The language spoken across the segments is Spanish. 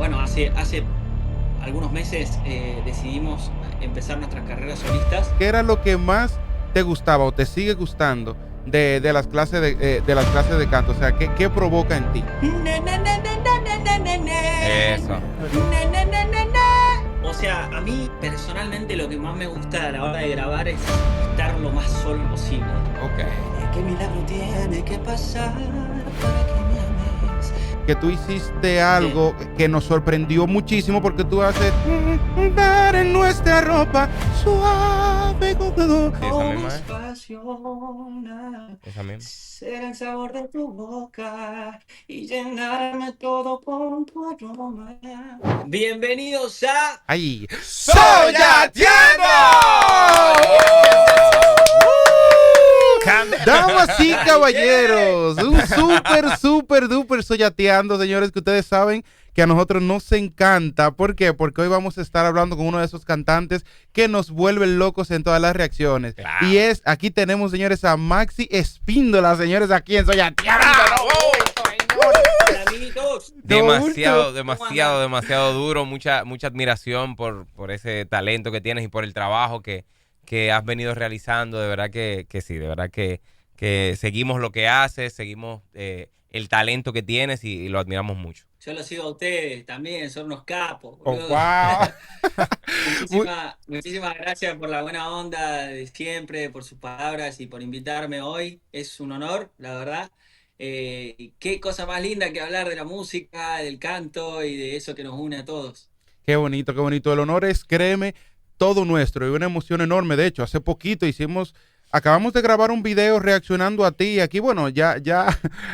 bueno, hace algunos meses decidimos empezar nuestras carreras solistas. ¿Qué era lo que más te gustaba o te sigue gustando de las de las clases de canto? O sea, ¿qué provoca en ti? Eso. O sea, a mí personalmente lo que más me gusta a la hora de grabar es estar lo más solo posible. Ok. ¿Qué milagro tiene que pasar para que me ames? Que tú hiciste algo que nos sorprendió muchísimo porque tú haces dar en nuestra ropa suave. Esa misma es. Pasiona, Esa misma. será el sabor de tu boca y llenarme todo con tu aroma. Bienvenidos a ¡Ay! ¡Soyateando! Damas y caballeros, un súper duper soyateando, señores, que ustedes saben que a nosotros nos encanta. ¿Por qué? Porque hoy vamos a estar hablando con uno de esos cantantes que nos vuelven locos en todas las reacciones. Claro. Y aquí tenemos, señores, a Maxi Espíndola, señores, aquí en Soyateando. Hola, amiguitos. Demasiado duro. Mucha admiración por ese talento que tienes y por el trabajo que has venido realizando. De verdad que sí, de verdad que seguimos lo que haces, seguimos el talento que tienes y lo admiramos mucho. Yo los sigo a ustedes también, son unos capos. Oh, Boludo. wow. Muchísimas gracias por la buena onda de siempre, por sus palabras y por invitarme hoy. Es un honor, la verdad. Y qué cosa más linda que hablar de la música, del canto y de eso que nos une a todos. Qué bonito, qué bonito. El honor es, créeme, todo nuestro y una emoción enorme. De hecho, hace poquito acabamos de grabar un video reaccionando a ti. Y aquí, bueno, ya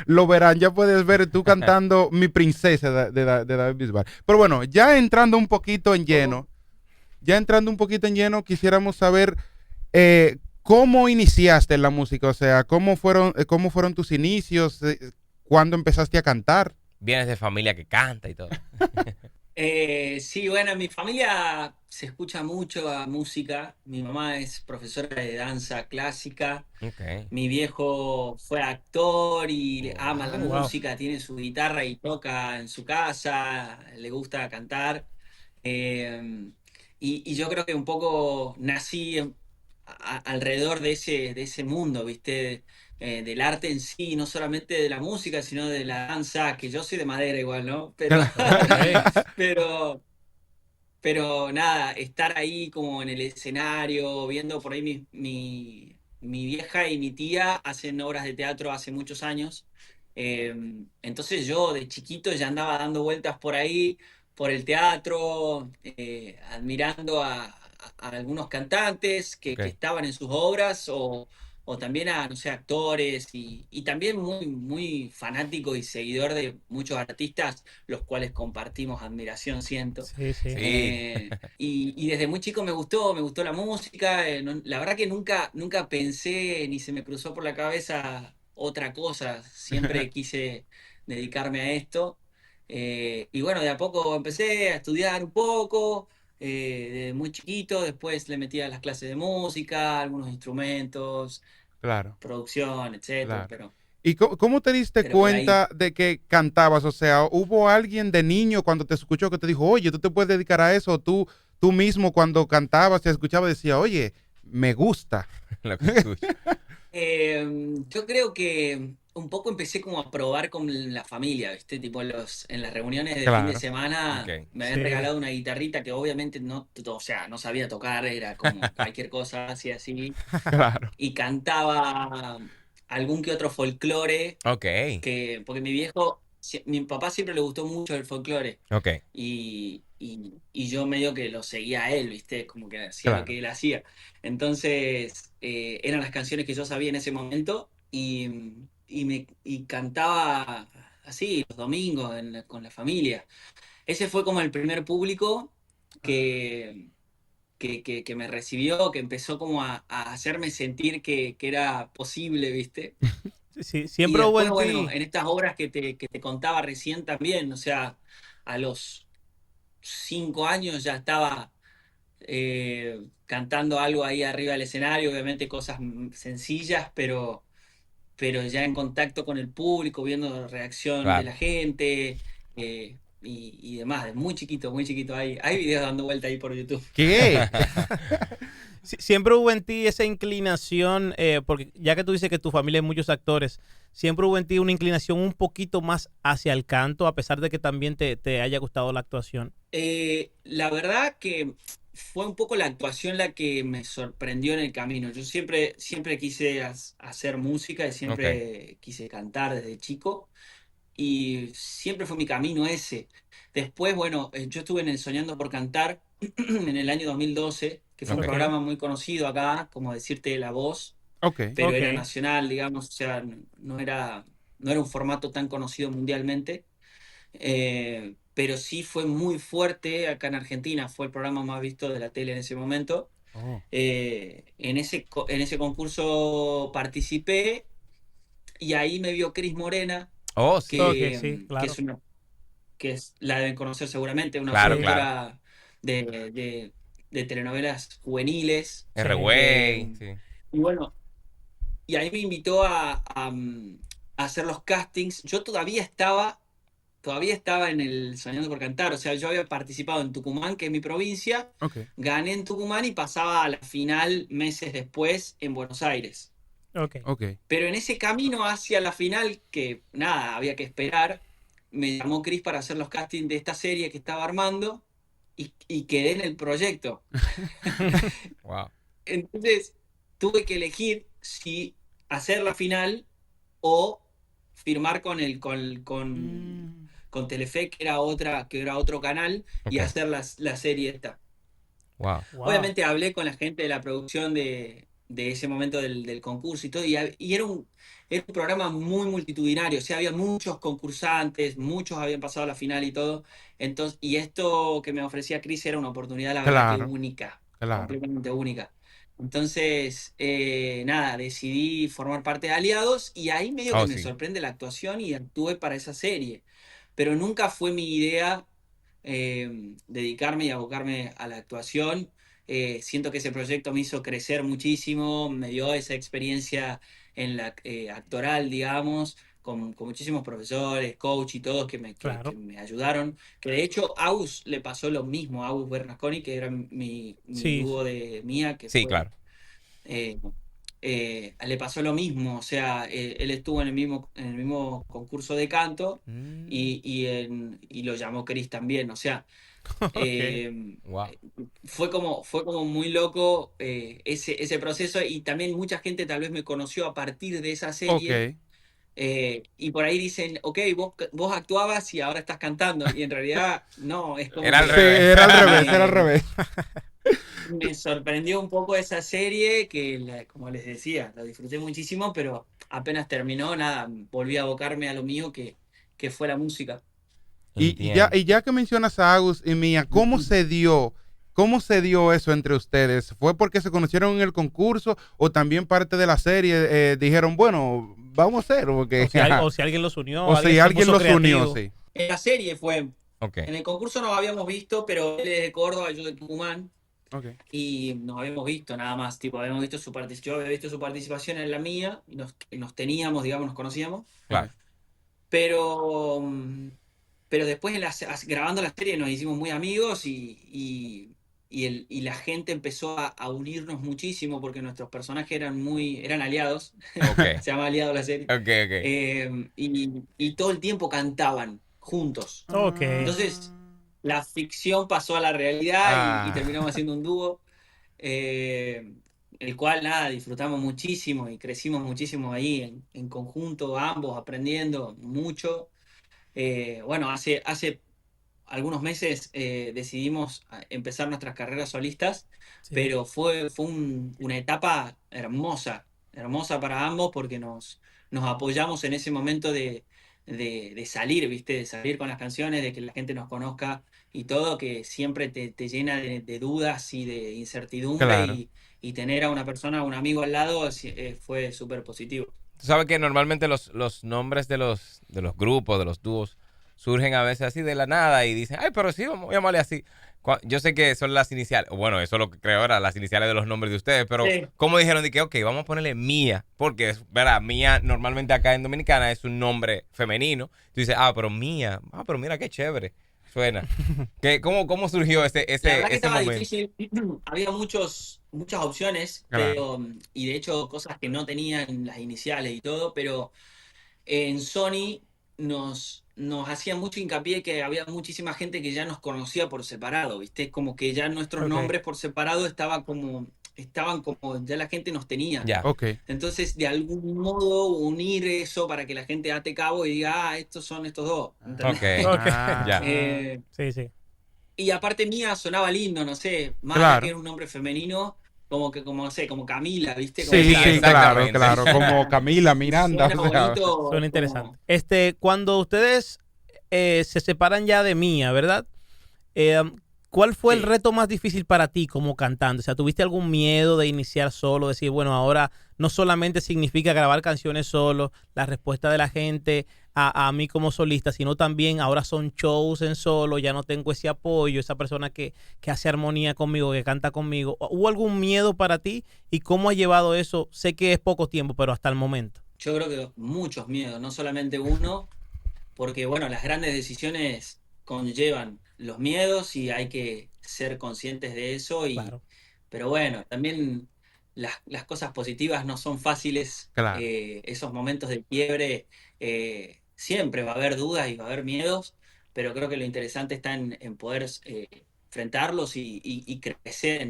lo verán, ya puedes ver tú cantando Mi Princesa de David Bisbal. Pero bueno, ya entrando un poquito en lleno, quisiéramos saber cómo iniciaste en la música, o sea, cómo fueron tus inicios, cuándo empezaste a cantar. Vienes de familia que canta y todo. Sí, bueno, en mi familia se escucha mucho a música. Mi mamá es profesora de danza clásica. Ok. Mi viejo fue actor y ama la Wow. música, tiene su guitarra y toca en su casa, le gusta cantar. Eh, y yo creo que un poco nací alrededor de ese mundo, ¿viste? Del arte en sí, no solamente de la música, sino de la danza, que yo soy de madera igual, ¿no? Pero, pero nada, estar ahí como en el escenario, viendo por ahí mi vieja y mi tía hacen obras de teatro hace muchos años. Eh, entonces yo de chiquito ya andaba dando vueltas por ahí, por el teatro, admirando a algunos cantantes que Ok. estaban en sus obras o también a, no sé, actores y también muy fanático y seguidor de muchos artistas, los cuales compartimos admiración, siento. Sí, sí. Sí. Y desde muy chico me gustó la música. La verdad que nunca pensé ni se me cruzó por la cabeza otra cosa. Siempre quise dedicarme a esto. Y bueno, de a poco empecé a estudiar un poco, desde muy chiquito. Después le metí a las clases de música, algunos instrumentos, Claro, producción, etcétera. claro. ¿Y cómo te diste Pero por ahí. cuenta de que cantabas? O sea, ¿hubo alguien de niño cuando te escuchó que te dijo, oye, tú te puedes dedicar a eso? ¿O tú mismo cuando cantabas, te escuchaba, decía, oye, me gusta? Lo que escucho. Yo creo que un poco empecé como a probar con la familia, ¿viste? Tipo en las reuniones de fin de Claro, semana Ok. me habían Sí. regalado una guitarrita que obviamente o sea, no sabía tocar, era como cualquier cosa así, claro. y cantaba algún que otro folclore, Ok. porque mi papá siempre le gustó mucho el folclore, Ok. y yo medio que lo seguía a él, ¿viste? Como que hacía lo Claro. que él hacía. Entonces, eran las canciones que yo sabía en ese momento y cantaba así los domingos con la familia. Ese fue como el primer público que, que me recibió, que empezó como a hacerme sentir que era posible, ¿viste? Sí, Y siempre hubo después, en bueno, ti. en estas obras que te contaba recién también, o sea, a los 5 años ya estaba cantando algo ahí arriba del escenario, obviamente cosas sencillas, pero ya en contacto con el público, viendo la reacción de Claro. la gente, y demás, de muy chiquito, muy chiquito. Hay videos dando vuelta ahí por YouTube. ¿Qué? Siempre hubo en ti esa inclinación, porque ya que tú dices que tu familia hay muchos actores, siempre hubo en ti una inclinación un poquito más hacia el canto, a pesar de que también te haya gustado la actuación. La verdad que fue un poco la actuación la que me sorprendió en el camino. Yo siempre quise hacer música y Ok, siempre quise cantar desde chico y siempre fue mi camino ese. Después, bueno, yo estuve en el Soñando por Cantar en el año 2012, que fue un ok, Ok, programa muy conocido acá, como decirte La Voz, Ok, pero ok. era nacional, digamos, o sea, no era un formato tan conocido mundialmente. Pero sí fue muy fuerte acá en Argentina, fue el programa más visto de la tele en ese momento. oh, En ese concurso participé y ahí me vio Cris Morena, oh, sí, Ok, que, sí, que claro. la deben conocer seguramente, una claro, Sí, claro. productora de telenovelas juveniles. sí. R-Way, Eh, sí. y bueno, y ahí me invitó a hacer los castings. Yo todavía estaba en el Soñando por Cantar, o sea, yo había participado en Tucumán, que es mi provincia, ok, gané en Tucumán y pasaba a la final meses después en Buenos Aires. Ok. ok. Pero en ese camino hacia la final, que nada, había que esperar, me llamó Chris para hacer los castings de esta serie que estaba armando y quedé en el proyecto. Wow. Entonces tuve que elegir si hacer la final o firmar Mm, con Telefe, que era otro canal, y Ok, hacer la serie esta. wow. Wow. Obviamente hablé con la gente de la producción de ese momento del concurso y todo, y era un programa muy multitudinario, o sea, había muchos concursantes, muchos habían pasado a la final y todo. Entonces, y esto que me ofrecía Chris era una oportunidad, la verdad que claro, única, claro. completamente única. Entonces, nada, decidí formar parte de Aliados y ahí medio que Oh, me sí. sorprende la actuación y actué para esa serie. Pero nunca fue mi idea dedicarme y abocarme a la actuación. Siento que ese proyecto me hizo crecer muchísimo, me dio esa experiencia en la actoral, digamos, con muchísimos profesores, coach y todos que Claro. me ayudaron. Que de hecho a Agus le pasó lo mismo, a Agus Bernasconi, que era mi Sí, dúo de Mía, que Sí, fue claro. eh, le pasó lo mismo, o sea, él estuvo en el mismo concurso de canto Mm, y lo llamó Chris también, o sea, ok. eh, wow. fue como muy loco ese proceso y también mucha gente tal vez me conoció a partir de esa Ok. serie. Y por ahí dicen, ok, vos actuabas y ahora estás cantando. Y en realidad, no, es como Era al Sí, que revés. era al revés, era al me, revés. me sorprendió un poco esa serie que, como les decía, la disfruté muchísimo, pero apenas terminó, nada, volví a abocarme a lo mío que fue la música. Y ya, Entiendo. y ya que mencionas a Agus y Mía, ¿cómo se dio? ¿Cómo se dio eso entre ustedes? ¿Fue porque se conocieron en el concurso o también parte de la serie dijeron, bueno, vamos a hacer? Porque, O si alguien los unió, o alguien si se alguien puso los unió, creativo. sí. En la serie fue, Ok. en el concurso nos habíamos visto, pero él es de Córdoba, yo de Tucumán, Ok. y nos habíamos visto nada más, tipo, yo había visto su participación en la mía, y nos teníamos, digamos, nos conocíamos. Ok. Claro. Pero, pero después grabando la serie nos hicimos muy amigos y la gente empezó a unirnos muchísimo porque nuestros personajes eran aliados, Ok. se llama Aliado la serie, Ok, ok. y todo el tiempo cantaban juntos. Ok. Entonces la ficción pasó a la realidad y Ah. terminamos haciendo un dúo, eh, el cual nada, disfrutamos muchísimo y crecimos muchísimo ahí en conjunto, ambos aprendiendo mucho. Bueno, hace algunos meses decidimos empezar nuestras carreras solistas, Sí. pero fue una etapa hermosa, hermosa para ambos porque nos apoyamos en ese momento de salir, ¿viste? De salir con las canciones, de que la gente nos conozca y todo, que siempre te llena de dudas y de incertidumbre Claro. y tener a una persona, a un amigo al lado, fue súper positivo. Tú sabes que normalmente los nombres de los grupos, de los dúos, surgen a veces así de la nada y dicen, ay, pero sí, vamos a llamarle así. Yo sé que son las iniciales, bueno, eso es lo que creo ahora, las iniciales de los nombres de ustedes, pero Sí. ¿cómo dijeron de que, ok, vamos a ponerle Mía? Porque, ¿verdad? Mía normalmente acá en Dominicana es un nombre femenino. Tú dices, pero Mía, pero mira qué chévere. Suena. ¿Cómo surgió La verdad que ese estaba momento? difícil, había muchas opciones, Claro. pero, y de hecho cosas que no tenían las iniciales y todo, pero en Sony nos hacían mucho hincapié que había muchísima gente que ya nos conocía por separado, ¿viste? Como que ya nuestros Ok. nombres por separado estaban como, ya la gente nos tenía. Ya. Ok. Entonces, de algún modo, unir eso para que la gente ate cabo y diga, estos son estos dos, ¿entendés? Ok. Ok. Ya. Eh, Sí, sí. y aparte mía sonaba lindo, no sé, Maya Claro. tiene un nombre femenino, como no sé, como Camila, ¿viste? Como Sí, Sí, sí, que claro, exactamente. claro. Como Camila, Miranda, suena o sea. bonito, Suena es interesante. como, Cuando ustedes se separan ya de Mía, ¿verdad? ¿Cuál fue el sí. reto más difícil para ti como cantante? O sea, ¿tuviste algún miedo de iniciar solo? Decir, bueno, ahora no solamente significa grabar canciones solo, la respuesta de la gente a mí como solista, sino también ahora son shows en solo, ya no tengo ese apoyo, esa persona que hace armonía conmigo, que canta conmigo. ¿Hubo algún miedo para ti? ¿Y cómo has llevado eso? Sé que es poco tiempo, pero hasta el momento. Yo creo que muchos miedos, no solamente uno, porque bueno, las grandes decisiones conllevan los miedos y hay que ser conscientes de eso, Claro, pero bueno, también las cosas positivas no son fáciles, Claro. esos momentos de quiebre, siempre va a haber dudas y va a haber miedos, pero creo que lo interesante está en poder enfrentarlos y crecer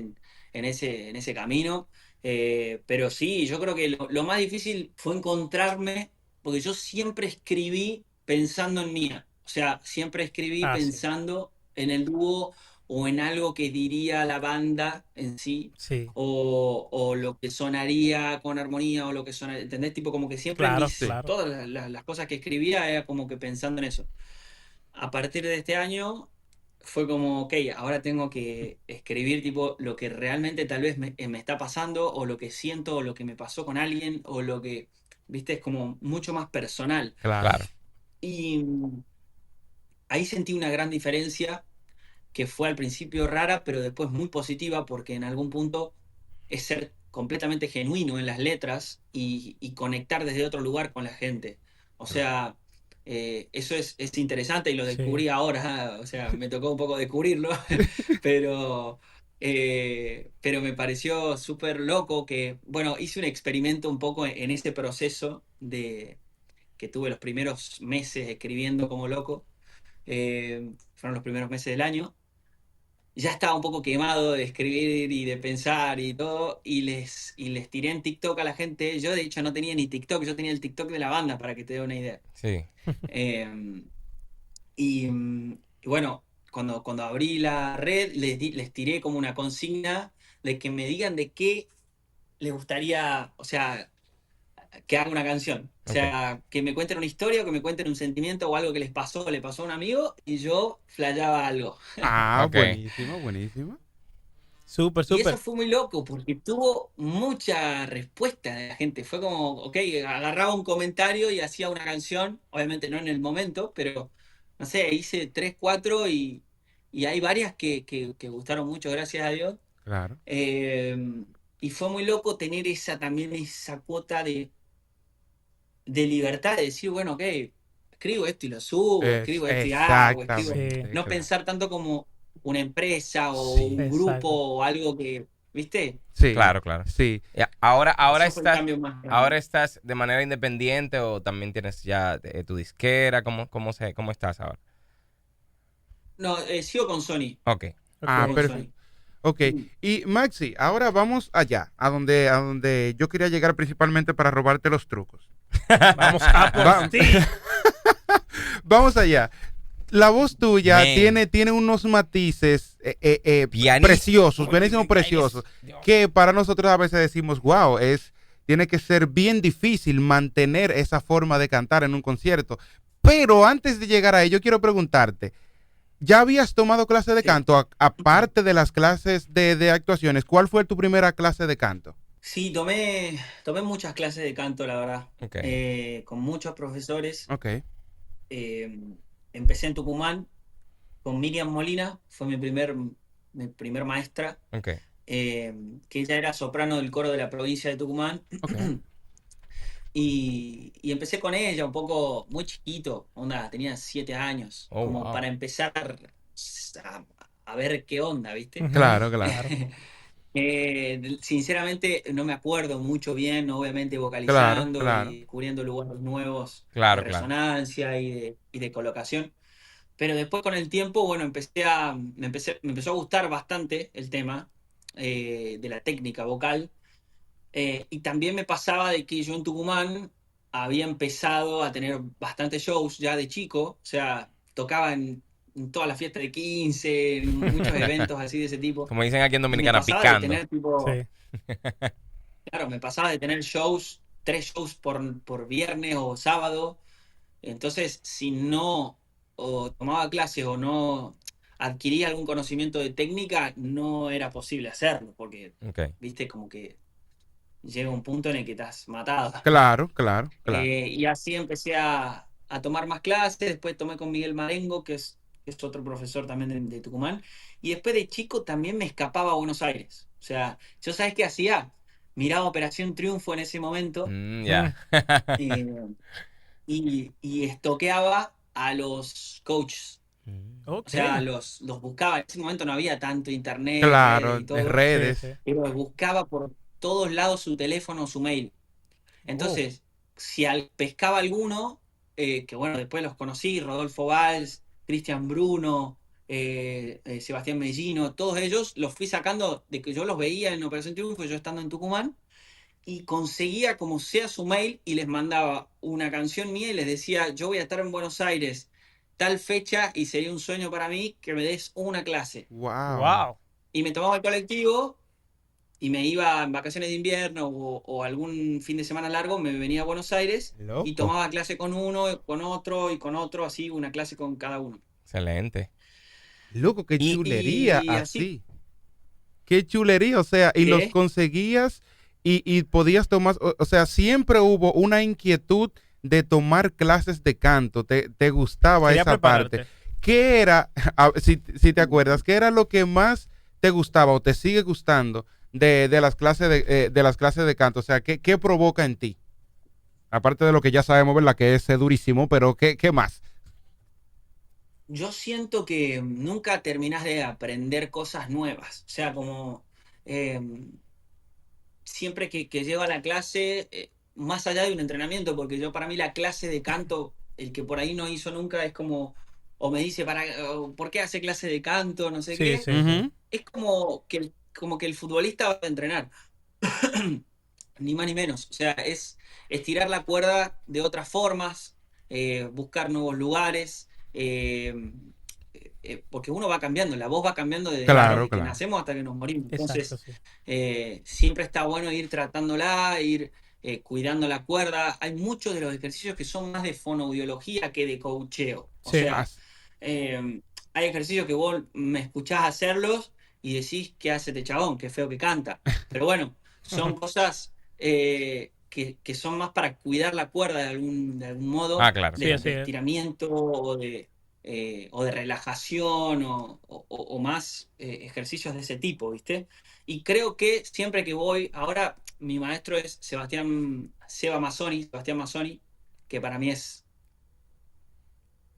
en ese camino. Pero sí, yo creo que lo más difícil fue encontrarme, porque yo siempre escribí pensando en Mía. O sea, siempre escribí ah, sí, pensando en el dúo o en algo que diría la banda en sí, sí, o lo que sonaría con armonía, o lo que sonaría, ¿entendés? Tipo, como que siempre claro, Sí. claro. todas las cosas que escribía era como que pensando en eso. A partir de este año fue como, ok, ahora tengo que escribir tipo lo que realmente tal vez me está pasando, o lo que siento, o lo que me pasó con alguien, o lo que, viste, es como mucho más personal. Claro. Claro. Y ahí sentí una gran diferencia que fue al principio rara, pero después muy positiva, porque en algún punto es ser completamente genuino en las letras y conectar desde otro lugar con la gente. O sea, eso es interesante y lo Sí. descubrí ahora, o sea, me tocó un poco descubrirlo, pero, pero me pareció súper loco que, bueno, hice un experimento un poco en ese proceso de que tuve los primeros meses escribiendo como loco, fueron los primeros meses del año. Ya estaba un poco quemado de escribir y de pensar y todo, y les tiré en TikTok a la gente. Yo de hecho no tenía ni TikTok, yo tenía el TikTok de la banda, para que te dé una idea. Sí. Eh, y bueno, cuando abrí la red, les tiré como una consigna de que me digan de qué les gustaría, o sea, que haga una canción. O Ok. sea, que me cuenten una historia, o que me cuenten un sentimiento o algo que les pasó, le pasó a un amigo, y yo flayaba algo. Ah, Ok. buenísimo, buenísimo. Súper, Y eso súper. fue muy loco porque tuvo mucha respuesta de la gente. Fue como, ok, agarraba un comentario y hacía una canción, obviamente no en el momento, pero no sé, hice tres, cuatro, y hay varias que gustaron mucho, gracias a Dios. Claro. Eh, y fue muy loco tener también esa cuota de libertad de decir, bueno, ok, escribo esto y lo subo, Es escribo esto y hago, escribo. Sí, exactamente, No claro. pensar tanto como una empresa o Sí, un grupo exacto. o algo que, ¿viste? sí, Claro, claro. sí. Ya, ahora Eso fue el estás, cambio más grande. ahora estás de manera independiente o también tienes ya tu disquera. ¿Cómo estás ahora? No, sigo con Sony. Ok. Sigo Ah, Ok. con Sony. perfecto. Ok. Y Maxi, ahora vamos allá, a donde yo quería llegar principalmente para robarte los trucos. Vamos a por Va- ti. Vamos allá. La voz tuya Man. tiene unos matices Pianísimo. preciosos, Uy, buenísimos, uy, uy, preciosos, Dios. que para nosotros a veces decimos, wow, tiene que ser bien difícil mantener esa forma de cantar en un concierto. Pero antes de llegar a ello, quiero preguntarte, ¿ya habías tomado clase de Sí. canto? Aparte de las clases de actuaciones, ¿cuál fue tu primera clase de canto? Sí, tomé muchas clases de canto, la verdad. Ok. Con muchos profesores. Ok, Eh, Empecé en Tucumán con Miriam Molina, fue mi primer maestra, Ok. que ella era soprano del coro de la provincia de Tucumán. ok. y empecé con ella un poco muy chiquito, onda, tenía 7 años, Oh, como wow. para empezar a, a ver qué onda, ¿viste? Ujú, Claro, claro. claro. Sinceramente no me acuerdo mucho bien, obviamente Claro, vocalizando claro. y descubriendo lugares nuevos de Claro, claro. resonancia y de colocación. Pero después con el tiempo, bueno, me empezó a gustar bastante el tema de la técnica vocal. Y también me pasaba de que yo en Tucumán había empezado a tener bastantes shows ya de chico, o sea, tocaba en todas las fiestas de 15, en muchos eventos así de ese tipo. Como dicen aquí en Y me Dominicana, pasaba de picando. tener tipo, Sí. claro, me pasaba de tener shows, 3 shows por viernes o sábado. Entonces, si no o tomaba clases o no adquiría algún conocimiento de técnica, no era posible hacerlo, porque, Ok. viste, como que llega un punto en el que estás matado. Claro, claro, claro. Y así empecé a tomar más clases, después tomé con Miguel Marengo, que es otro profesor también de Tucumán, y después de chico también me escapaba a Buenos Aires. O sea, yo sabes qué hacía, miraba Operación Triunfo en ese momento Ya. Mm, eh, y estoqueaba a los coaches. O ok. sea, los buscaba. En ese momento no había tanto internet, redes Claro, y de todo, Sí, redes. sí. pero buscaba por todos lados su teléfono, su mail. Oh, Entonces, si pescaba alguno, que bueno, después los conocí, Rodolfo Valls, Cristian Bruno, Sebastián Mellino, todos ellos los fui sacando de que yo los veía en Operación Triunfo, yo estando en Tucumán, y conseguía como sea su mail y les mandaba una canción mía y les decía, yo voy a estar en Buenos Aires tal fecha y sería un sueño para mí que me des una clase. Wow. wow. Y me tomaba el colectivo y me iba en vacaciones de invierno o algún fin de semana largo, me venía a Buenos Aires y Loco. tomaba clase con uno, con otro y con otro, así una clase con cada uno. Excelente. Loco, qué Y chulería Y así así. Qué chulería, o sea, y los que, conseguías y podías tomar, o sea, siempre hubo una inquietud de tomar clases de canto, te gustaba Quería esa parte. prepararte. ¿Qué era, si te acuerdas, qué era lo que más te gustaba o te sigue gustando de las de las clases de canto? O sea, ¿qué provoca en ti? Aparte de lo que ya sabemos, ¿verdad? Que es durísimo, pero ¿qué más? yo siento que nunca terminás de aprender cosas nuevas. O sea, como eh, siempre que llego a la clase, más allá de un entrenamiento, porque yo para mí la clase de canto, el que por ahí no hizo nunca, es como, o me dice, ¿por qué hace clase de canto? No sé Sí, qué. sí, sí. Ujú. Es como que el futbolista va a entrenar, ni más ni menos. O sea, es estirar la cuerda de otras formas, buscar nuevos lugares, porque uno va cambiando, la voz va cambiando Claro, desde que claro. nacemos hasta que nos morimos. Exacto, Entonces, sí. siempre está bueno ir tratándola, ir cuidando la cuerda. Hay muchos de los ejercicios que son más de fonoaudiología que de coacheo. O Sí. Ah, sea, hay ejercicios que vos me escuchás hacerlos y decís, ¿qué hace este chabón? Qué feo que canta. Pero bueno, son cosas que son más para cuidar la cuerda de algún modo, Ah, claro, Sí, así de es. estiramiento o de relajación o más ejercicios de ese tipo, ¿viste? Y creo que siempre que voy, ahora mi maestro es Sebastián Mazzoni, que para mí es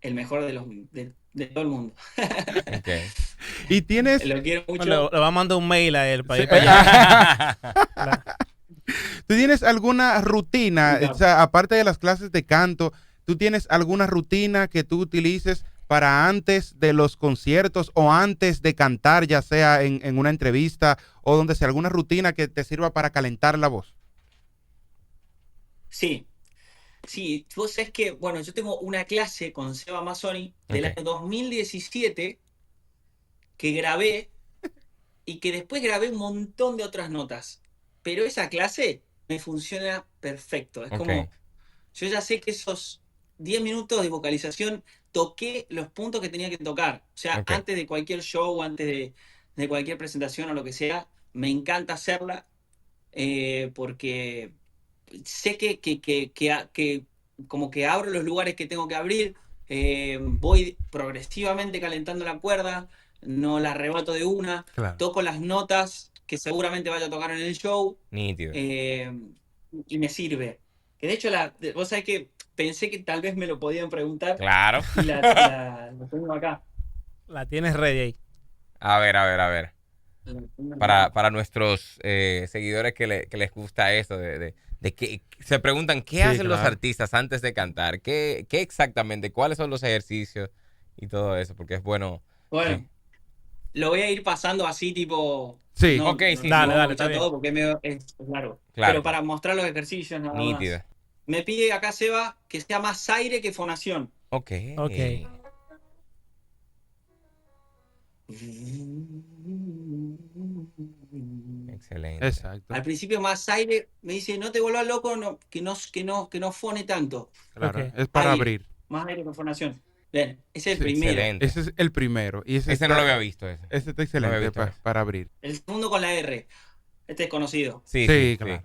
el mejor de todo el mundo. ok. y tienes, Lo quiero Bueno, mucho. le va a mandar un mail a él para sí, ir para allá. La- ¿tú tienes alguna rutina, o sea, aparte de las clases de canto, tú tienes alguna rutina que tú utilices para antes de los conciertos o antes de cantar, ya sea en una entrevista o donde sea, alguna rutina que te sirva para calentar la voz? Sí, sí, vos sabés que, bueno, yo tengo una clase con Seba Mazzoni del ok. año 2017 que grabé y que después grabé un montón de otras notas. Pero esa clase me funciona perfecto. Es Ok. como, yo ya sé que esos 10 minutos de vocalización toqué los puntos que tenía que tocar. O sea, Ok. antes de cualquier show, antes de cualquier presentación o lo que sea, me encanta hacerla porque sé que como que abro los lugares que tengo que abrir, voy progresivamente calentando la cuerda, no la arrebato de una, Claro. toco las notas que seguramente vaya a tocar en el show Nítido. eh, y me sirve. Que de hecho, vos sabés que pensé que tal vez me lo podían preguntar Claro. y lo tengo acá. La tienes ready ahí. A ver, a ver, a ver. La tengo acá. Para nuestros seguidores que les gusta esto, de que se preguntan qué Sí, hacen los claro. artistas antes de cantar, qué exactamente, cuáles son los ejercicios y todo eso, porque es bueno. Bueno, lo voy a ir pasando así, tipo. Sí. Ok, sí, No Dale, vamos a dale, está escuchar bien. todo porque es largo. Claro. Pero para mostrar los ejercicios nada más. Nítida. Me pide acá Seba que sea más aire que fonación. Ok. Ok. Excelente. Exacto. Al principio más aire, me dice, no te vuelvas loco, que no fone tanto. Claro. Ok. Es para Aire. abrir. Más aire que fonación. Bien, ese es el Sí, primero. Excelente. Ese es el primero. Y ese Ese no lo había visto. Ese. Ese está No había excelente visto eso. para abrir. El segundo con la R. Este es conocido. Sí, Sí, sí, claro.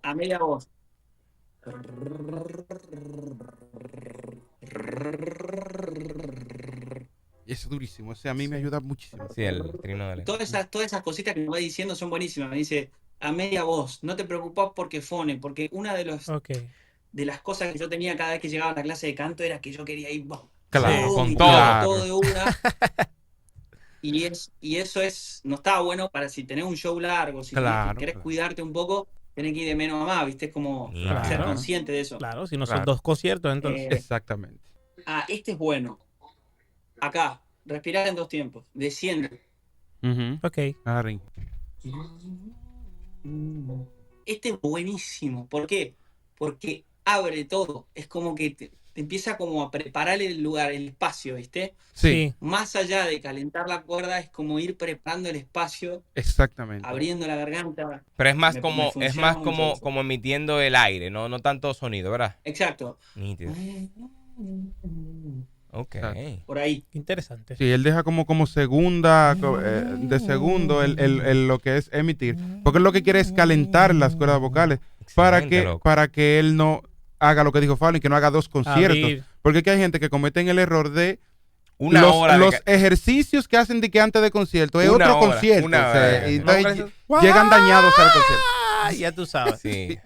A media voz. Y ese es durísimo. Ese a mí me ayuda muchísimo. Sí, el trino de Todas esas cositas que me va diciendo son buenísimas. Me dice, a media voz, no te preocupes porque fone, porque una Ok. de las cosas que yo tenía cada vez que llegaba a la clase de canto era que yo quería ir Claro, boom, con y todo. tirar todo de una. Y eso no estaba bueno para si tenés un show largo, si Claro, querés claro. cuidarte un poco, tenés que ir de menos a más, ¿viste? Es como Claro. ser consciente de eso. Claro, si no Claro. son dos conciertos, entonces. Exactamente. Este es bueno. Acá, respirar en 2 tiempos. Desciende. Ujú. Ok. Arre. Este es buenísimo. ¿Por qué? Porque abre todo. Es como que te empieza como a preparar el lugar, el espacio, ¿viste? Sí, Más allá de calentar la cuerda, es como ir preparando el espacio, exactamente. abriendo la garganta. Pero es más Me como, funciona es más mucho como, eso. como emitiendo el aire, no tanto sonido, ¿verdad? Exacto. Nítido. Ok. Exacto. Por ahí. Interesante. Sí, él deja como segunda, de segundo lo que es emitir. Porque él lo que quiere es calentar las cuerdas vocales Excelente, loco. para que él no haga lo que dijo Fabio y que no haga 2 conciertos. Abrir. Porque es que hay gente que cometen el error de Una los, hora de los ca- ejercicios que hacen de que antes de concierto es Una otro hora, concierto. una o sea, hora. y No, entonces llegan dañados al concierto. Ah, ya tú sabes. Sí.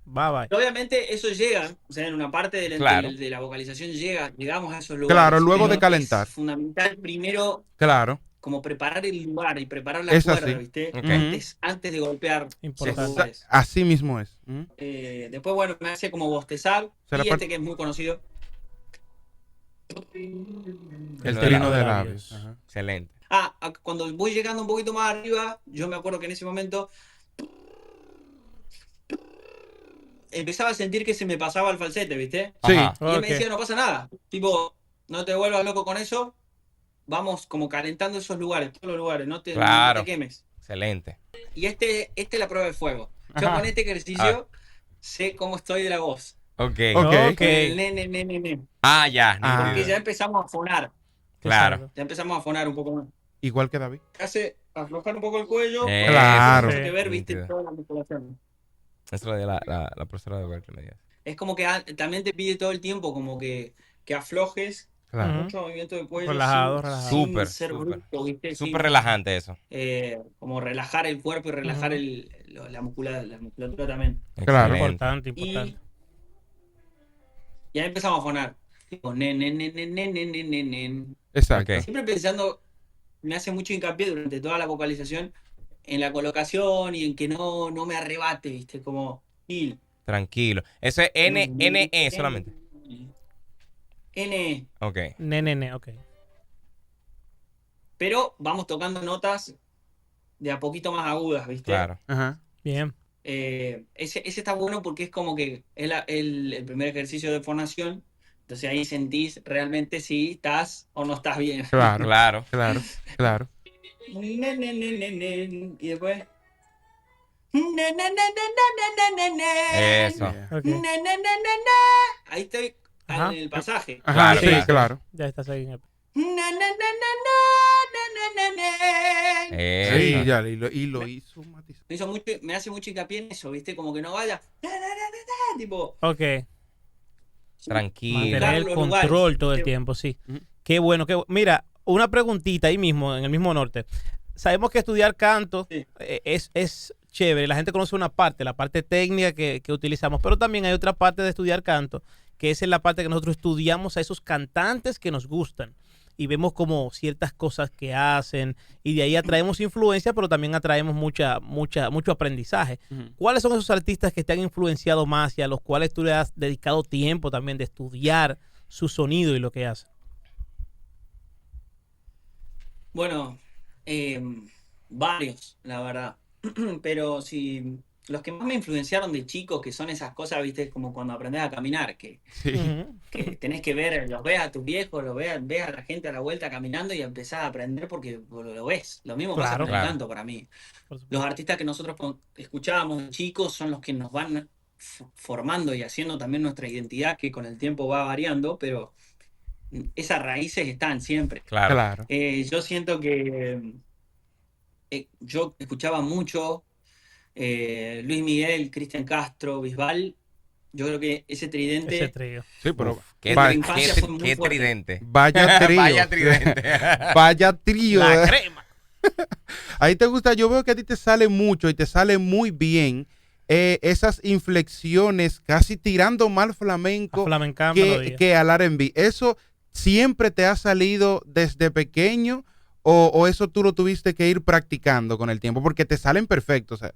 Bye bye. Obviamente eso llega, o sea, en una parte Claro. de la vocalización llegamos a esos lugares. Claro, luego pero de calentar. Es fundamental primero Claro. como preparar el lugar y preparar la Es cuerda, así. ¿viste? Ok. Antes de golpear Importante. esos lugares. Así mismo es. ¿Mm? Después, bueno, me hace como bostezar. Se la Y par- este que es muy conocido. El de trino de de labios. labios. Ajá. Excelente. Cuando voy llegando un poquito más arriba, yo me acuerdo que en ese momento empezaba a sentir que se me pasaba el falsete, ¿viste? Sí. Ajá. Y él Ok. me decía, no pasa nada. Tipo, no te vuelvas loco con eso. Vamos como calentando esos lugares, todos los lugares, no te Claro. quemes. Excelente. Y este es la prueba de fuego. Yo Ajá. con este ejercicio sé cómo estoy de la voz. Ok. Ok. Ok. Con el ne. Ah, ya. Ah. Porque nítido. ya empezamos a fonar. Claro. Exacto. Ya empezamos a fonar un poco más. Igual que David. Hace aflojar un poco el cuello. Claro. Hay que ver, viste, Nítido. toda la musculación. Eso lo de la profesora de Berkeley me dio. Es como que también te pide todo el tiempo como que aflojes Claro. Ujú. mucho movimiento de cuello. Relajado, sin- relajado. sin Súper, ser súper. brusco, ¿viste? Súper Sin, relajante eso. como relajar el cuerpo y relajar Ujú. la musculatura también. Claro. Excelente. Importante, Y importante. ya empezamos a fonar. Tipo, nen. Exacto. Ok. Siempre pensando, me hace mucho hincapié durante toda la vocalización en la colocación y en que no me arrebate, ¿viste? Como il. Tranquilo. Eso es N-E solamente. N. Ok. Nene, ok. Pero vamos tocando notas de a poquito más agudas, ¿viste? Claro. Ajá. Bien. Ese está bueno porque es como que es el primer ejercicio de fonación. Entonces ahí sentís realmente si estás o no estás bien. Claro. Claro. Claro. Claro. Y después. Eso. Yeah. Ok. Ahí estoy Ajá. en el pasaje. Ajá, Claro, sí, claro. claro. Ya estás ahí. Eso. Sí, ya, y lo hizo Matiz. Me hace mucho hincapié en eso, ¿viste? Como que no vaya. Tipo, Ok. Tranquilo. Mantener el los control lugares. todo el tiempo, sí. Ujú. Qué bueno, qué mira, una preguntita ahí mismo, en el mismo norte. Sabemos que estudiar canto Sí. es chévere. La gente conoce una parte, la parte técnica que utilizamos, pero también hay otra parte de estudiar canto, que es en la parte que nosotros estudiamos a esos cantantes que nos gustan y vemos como ciertas cosas que hacen y de ahí atraemos influencia, pero también atraemos mucho aprendizaje. ¿Cuáles son esos artistas que te han influenciado más y a los cuales tú le has dedicado tiempo también de estudiar su sonido y lo que hacen? Bueno, varios, la verdad. Pero si los que más me influenciaron de chico, que son esas cosas, viste, como cuando aprendes a caminar, que Ujú. tenés que ver, los ves a tus viejos, ves a la gente a la vuelta caminando y empezás a aprender porque lo ves. Lo mismo pasa Claro, con el Claro. canto para mí. por Los supuesto. artistas que nosotros escuchábamos de chicos son los que nos van formando y haciendo también nuestra identidad, que con el tiempo va variando, pero esas raíces están siempre. Claro. Claro. Yo siento que yo escuchaba mucho Luis Miguel, Cristian Castro, Bisbal. Yo creo que ese Ese tridente trío. Sí, pero Uf, qué, en la vaya, infancia qué- fue muy qué fuerte. tridente. vaya trío. Vaya tridente. Vaya trío. La crema. Ahí te gusta, yo veo que a ti te sale mucho y te sale muy bien esas inflexiones casi tirando mal A flamenco flamencar que, melodía. que al R&B. ¿Eso siempre te ha salido desde pequeño o eso tú lo tuviste que ir practicando con el tiempo? Porque te salen perfectos. O sea.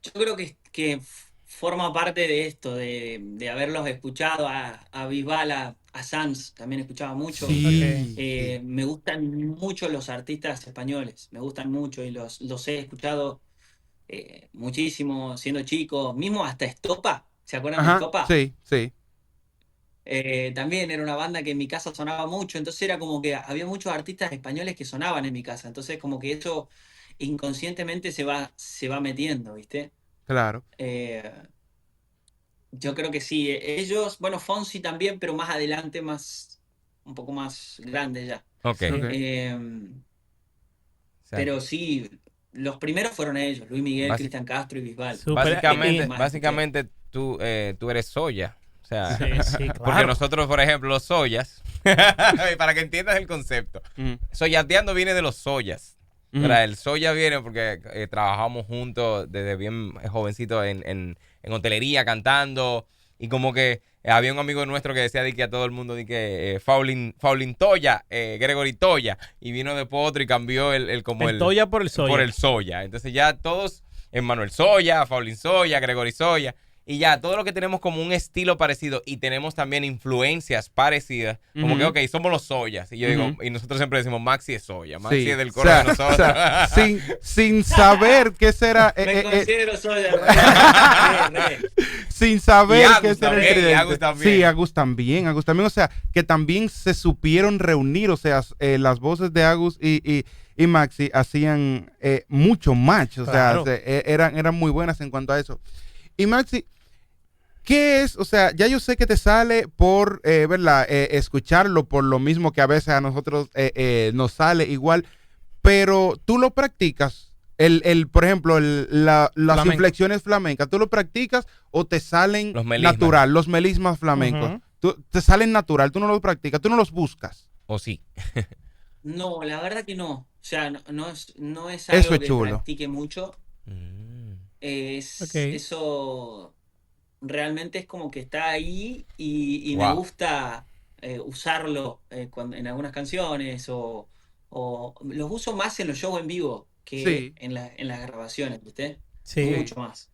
Yo creo que forma parte de esto, de haberlos escuchado a Bisbal, a Sanz, también escuchaba mucho. Sí. Me gustan mucho los artistas españoles, me gustan mucho y los he escuchado muchísimo siendo chico, mismo hasta Estopa, ¿se acuerdan de Ajá, Estopa? sí, sí. También era una banda que en mi casa sonaba mucho, entonces era como que había muchos artistas españoles que sonaban en mi casa, entonces como que eso inconscientemente se va metiendo, ¿viste? Claro. Eh, yo creo que sí, ellos, bueno, Fonsi también, pero más adelante, un poco más grande ya. Ok. Sí. Ok. Eh, O sea, pero sí, los primeros fueron ellos, Luis Miguel, Basi- Cristian Castro y Bisbal. Súper. básicamente, Más básicamente tú eres soya. O sea, Sí, sí, porque claro. nosotros, por ejemplo, los soyas, para que entiendas el concepto, Ujú, soyateando viene de los soyas. ujú. ¿Verdad? El soya viene porque trabajamos juntos desde bien jovencito en hotelería cantando y como que había un amigo nuestro que decía de que a todo el mundo de que Faulin Toya, Gregory Toya, y vino después otro y cambió El Toya por el Soya. por el soya. Entonces ya todos, Emmanuel Soya, Faulin Soya, Gregory Soya, y ya todo lo que tenemos como un estilo parecido y tenemos también influencias parecidas, como Ujú. que, ok, somos los soyas. Y yo digo, Ujú. y nosotros siempre decimos, Maxi es soya, Maxi Sí. es del O coro sea, de nosotros. o sea, sin saber qué será, Me considero soya. sin saber Y Agus qué será el también, y tridente. Agus también. Sí, Agus también, o sea, que también se supieron reunir, o sea, las voces de Agus y Maxi hacían mucho match, o Claro. sea, eran muy buenas en cuanto a eso. Y Maxi, ¿qué es? O sea, ya yo sé que te sale por, ¿verdad? Escucharlo, por lo mismo que a veces a nosotros nos sale igual, pero tú lo practicas. Por ejemplo, las Flamenco. inflexiones flamencas, ¿tú lo practicas o te salen Los melismas. natural, los melismas flamencos? Ujú. Te salen natural, tú no los practicas, tú no los buscas. O sí. No, la verdad que no. O sea, no es Eso algo es que chulo. practique mucho. Ok. Eso realmente es como que está ahí y me Wow. gusta usarlo en algunas canciones o los uso más en los shows en vivo que Sí. en las grabaciones, ¿viste? Sí. Mucho más.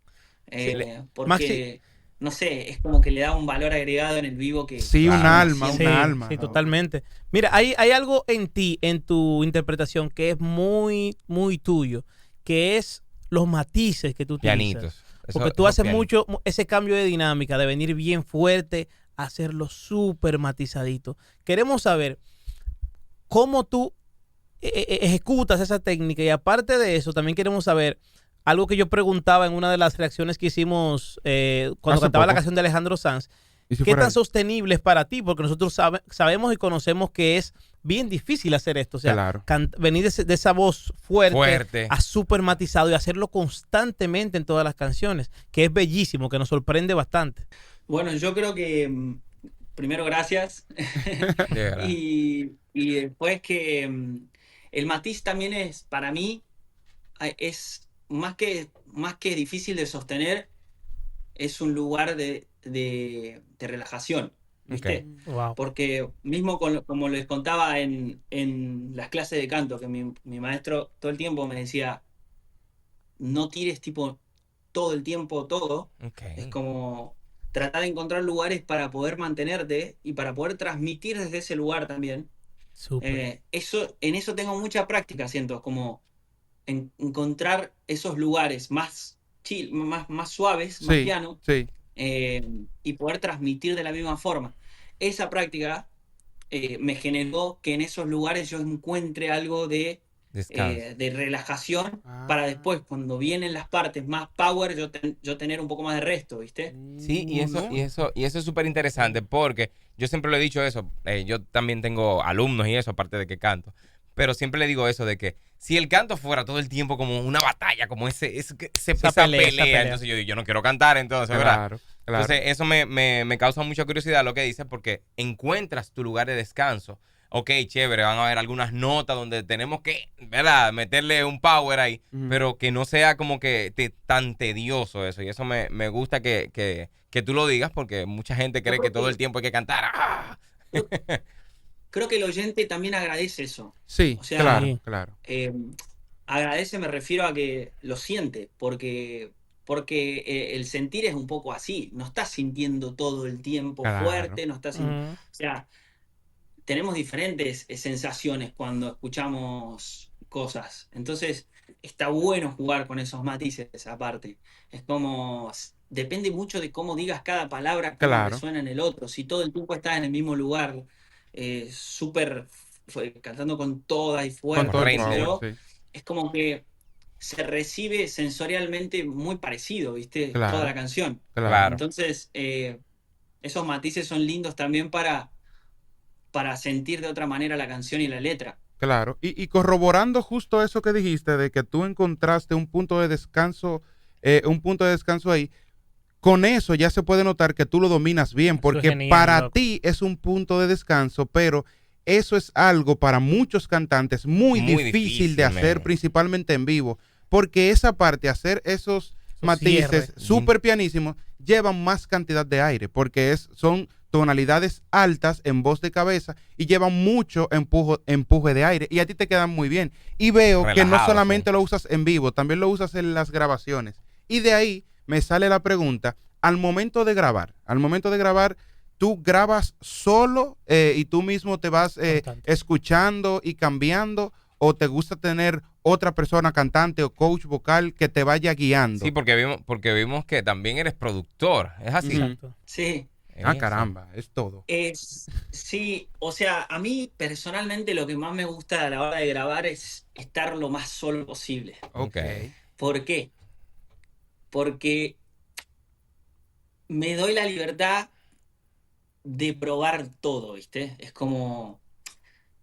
Sí, Porque, Maxi- no sé, es como que le da un valor agregado en el vivo que... Sí, un Claro, alma, sí, un alma. Sí, totalmente. Mira, hay algo en ti, en tu interpretación, que es muy, muy tuyo, que es los matices que tú utilizas. Pianitos. Porque tú haces mucho ese cambio de dinámica, de venir bien fuerte, a hacerlo súper matizadito. Queremos saber cómo tú ejecutas esa técnica y aparte de eso, también queremos saber algo que yo preguntaba en una de las reacciones que hicimos cuando Hace cantaba la poco. canción de Alejandro Sanz. ¿Y si ¿Qué fuera tan él? sostenible es para ti? Porque nosotros sabemos y conocemos que es bien difícil hacer esto. O sea, Claro. venir de esa voz fuerte Fuerte. a súper matizado y hacerlo constantemente en todas las canciones, que es bellísimo, que nos sorprende bastante. Bueno, yo creo que primero gracias De verdad. y después que el matiz también es, para mí, es más que difícil de sostener, es un lugar de relajación, ¿viste? Wow. Porque mismo como les contaba en las clases de canto, que mi maestro todo el tiempo me decía, no tires tipo todo el tiempo todo, es como tratar de encontrar lugares para poder mantenerte y para poder transmitir desde ese lugar también. Súper. En eso tengo mucha práctica, siento, como encontrar esos lugares más chill, más suaves, más Sí, piano, sí. y poder transmitir de la misma forma. Esa práctica me generó que en esos lugares yo encuentre algo Descanso. de relajación Ah. para después, cuando vienen las partes más power, yo tener un poco más de resto, ¿viste? Sí, y eso, No. y eso es súper interesante porque yo siempre lo he dicho eso, yo también tengo alumnos y eso, aparte de que canto, pero siempre le digo eso de que si el canto fuera todo el tiempo como una batalla, como esa pelea, entonces yo no quiero cantar entonces, ¿verdad? Claro, claro. Entonces eso me causa mucha curiosidad lo que dices porque encuentras tu lugar de descanso. Ok, chévere, van a haber algunas notas donde tenemos que, ¿verdad? Meterle un power ahí, Ujú. pero que no sea como que tan tedioso eso. Y eso me gusta que tú lo digas porque mucha gente cree creo que todo que- el tiempo hay que cantar. ¡Ah! Creo, creo que el oyente también agradece eso. Sí, O sea, claro, Sí. claro. eh, agradece me refiero a que lo siente, porque el sentir es un poco así. No estás sintiendo todo el tiempo Claro. fuerte, no estás o Ujú. sea, tenemos diferentes sensaciones cuando escuchamos cosas. Entonces, está bueno jugar con esos matices aparte. Es como, depende mucho de cómo digas cada palabra, cómo Claro. resuena en el otro. Si todo el tiempo estás en el mismo lugar, súper cantando con toda y Con todo el fuerte, Corriente. power, pero sí. es como que se recibe sensorialmente muy parecido, ¿viste? Toda Claro, la canción. claro. Claro. Entonces, esos matices son lindos también para sentir de otra manera la canción y la letra. Claro, y corroborando justo eso que dijiste, de que tú encontraste un punto de descanso ahí, con eso ya se puede notar que tú lo dominas bien, Eso es porque genial, para loco. ti es un punto de descanso, pero eso es algo para muchos cantantes muy Muy difícil de difícil, hacer, man. principalmente en vivo, porque esa parte, hacer esos Su matices cierre. súper pianísimos, llevan más cantidad de aire, porque son tonalidades altas en voz de cabeza y llevan mucho empuje de aire y a ti te quedan muy bien. Y veo que no Relajado, solamente sí. lo usas en vivo, también lo usas en las grabaciones. Y de ahí me sale la pregunta, al momento de grabar, ¿tú grabas solo y tú mismo te vas Constante. escuchando y cambiando? ¿O te gusta tener otra persona, cantante o coach vocal, que te vaya guiando? Sí, porque vimos que también eres productor. Es así. Ujú. Exacto. Sí, Ah, Eso. caramba, es todo. sí, o sea, a mí personalmente lo que más me gusta a la hora de grabar es estar lo más solo posible. Ok. ¿Por qué? Porque me doy la libertad de probar todo, ¿viste? Es como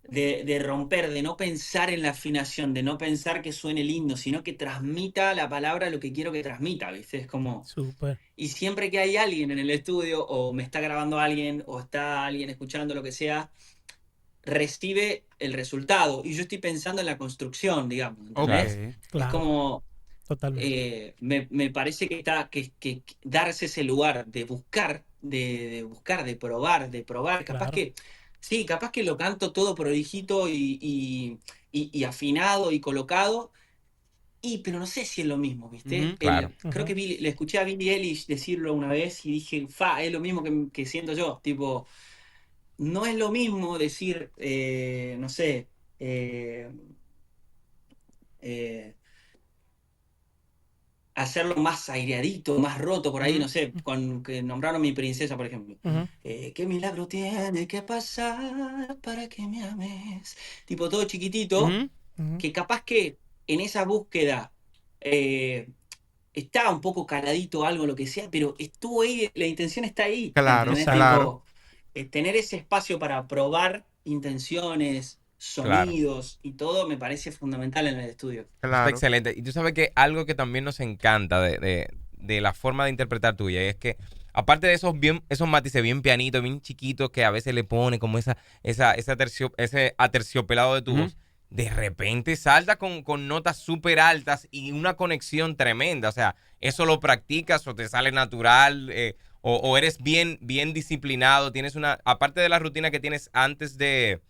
de romper, de no pensar en la afinación, de no pensar que suene lindo, sino que transmita la palabra lo que quiero que transmita, ¿viste? Es como... Súper. Y siempre que hay alguien en el estudio, o me está grabando alguien, o está alguien escuchando lo que sea, recibe el resultado. Y yo estoy pensando en la construcción, digamos, Ok, Claro. ¿entendés? Es Claro. como, Totalmente. me parece que darse ese lugar de buscar, de buscar, de probar, capaz Claro. que, sí, capaz que lo canto todo prolijito y afinado y colocado, pero no sé si es lo mismo, ¿viste? Ujú. Claro. Creo que Ujú. le escuché a Billie Eilish decirlo una vez y dije, fa, es lo mismo que siento yo, tipo, no es lo mismo decir, no sé, eh, eh, hacerlo más aireadito, más roto por ahí, Ujú. no sé, con que nombraron Mi Princesa, por ejemplo. Ujú. ¿Qué milagro tiene que pasar para que me ames? Tipo todo chiquitito, Ujú. Ujú. que capaz que en esa búsqueda eh, está un poco caladito algo, lo que sea, pero estuvo ahí, la intención está ahí, Claro, ¿entendés? Exacto. claro, Tipo, tener ese espacio para probar intenciones, Claro. sonidos y todo me parece fundamental en el estudio. Eso está claro. excelente. Y tú sabes que algo que también nos encanta de la forma de interpretar tuya y es que, aparte de esos matices bien pianitos, bien chiquitos que a veces le pone como ese aterciopelado de tu Ujú. voz, de repente salta con notas súper altas y una conexión tremenda. O sea, ¿eso lo practicas o te sale natural? O eres bien disciplinado, tienes aparte de la rutina que tienes antes del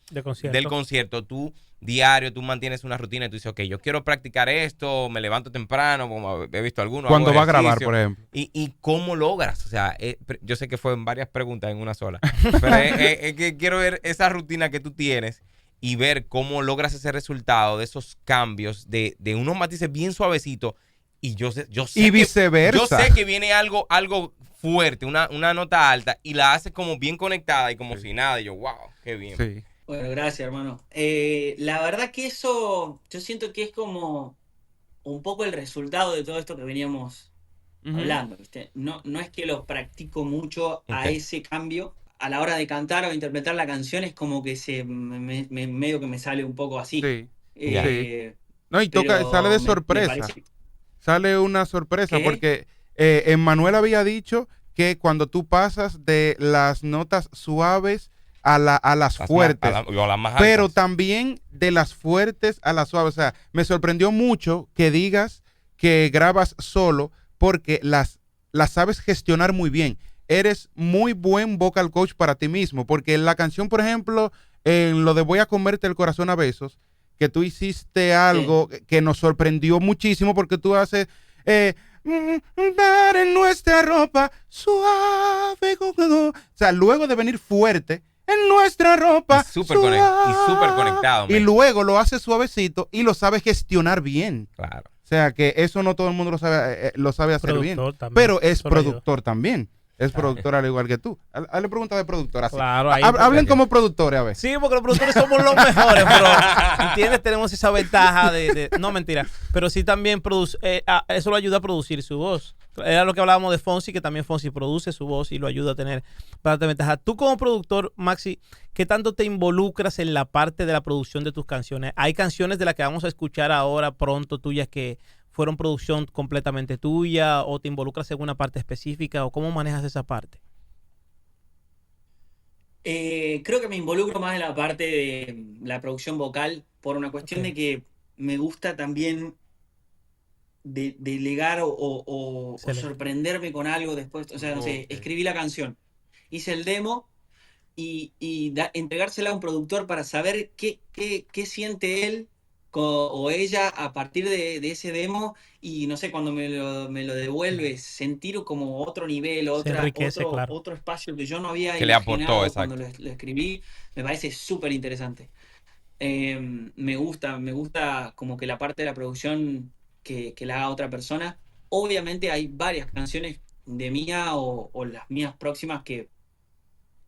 concierto, tú diario, tú mantienes una rutina y tú dices, ok, yo quiero practicar esto, me levanto temprano, como he visto algunos. Cuando va a grabar, por ejemplo. ¿Y cómo logras? O sea, yo sé que fue en varias preguntas en una sola, pero es que quiero ver esa rutina que tú tienes y ver cómo logras ese resultado de esos cambios, de unos matices bien suavecitos. Y yo sé y viceversa. Yo sé que viene algo fuerte, una nota alta, y la hace como bien conectada y como si nada. Y yo, wow, qué bien. Sí. Bueno, gracias, hermano. La verdad que eso, yo siento que es como un poco el resultado de todo esto que veníamos hablando, ¿viste? No es que lo practico mucho a ese cambio. A la hora de cantar o interpretar la canción es como que medio que me sale un poco así. Sí. Sí. No, y sale de sorpresa. Sale una sorpresa ¿Qué? porque Emmanuel había dicho que cuando tú pasas de las notas suaves a las fuertes, o las más pero altas. también de las fuertes a las suaves. O sea, me sorprendió mucho que digas que grabas solo porque las sabes gestionar muy bien. Eres muy buen vocal coach para ti mismo, porque en la canción, por ejemplo, en lo de Voy a comerte el corazón a besos, que tú hiciste algo que nos sorprendió muchísimo porque tú haces dar en nuestra ropa suave. O sea, luego de venir fuerte, en nuestra ropa y súper conectado. Y luego lo haces suavecito y lo sabes gestionar bien. Claro. O sea, que eso no todo el mundo lo sabe hacer productor bien. También. Pero es productor también. Es productor al igual que tú. Hazle pregunta de productor así. Claro, hablen como productores, a ver. Sí, porque los productores somos los mejores, pero ¿entiendes? Tenemos esa ventaja no, mentira. Pero sí también eso lo ayuda a producir su voz. Era lo que hablábamos de Fonsi, que también Fonsi produce su voz y lo ayuda a tener bastante ventaja. Tú como productor, Maxi, ¿qué tanto te involucras en la parte de la producción de tus canciones? Hay canciones de las que vamos a escuchar ahora pronto tuyas que fueron producción completamente tuya, o te involucras en una parte específica, o cómo manejas esa parte? Creo que me involucro más en la parte de la producción vocal por una cuestión de que me gusta también delegar o sorprenderme con algo después. O sea, no sé, escribí la canción, hice el demo y entregársela a un productor para saber qué siente él o ella a partir de ese demo, y no sé, cuando me lo devuelve, sentir como otro nivel, otro espacio que yo no había que imaginado le aportó, cuando lo escribí. Me parece súper interesante. Me gusta como que la parte de la producción que la haga otra persona. Obviamente hay varias canciones de mía o las mías próximas que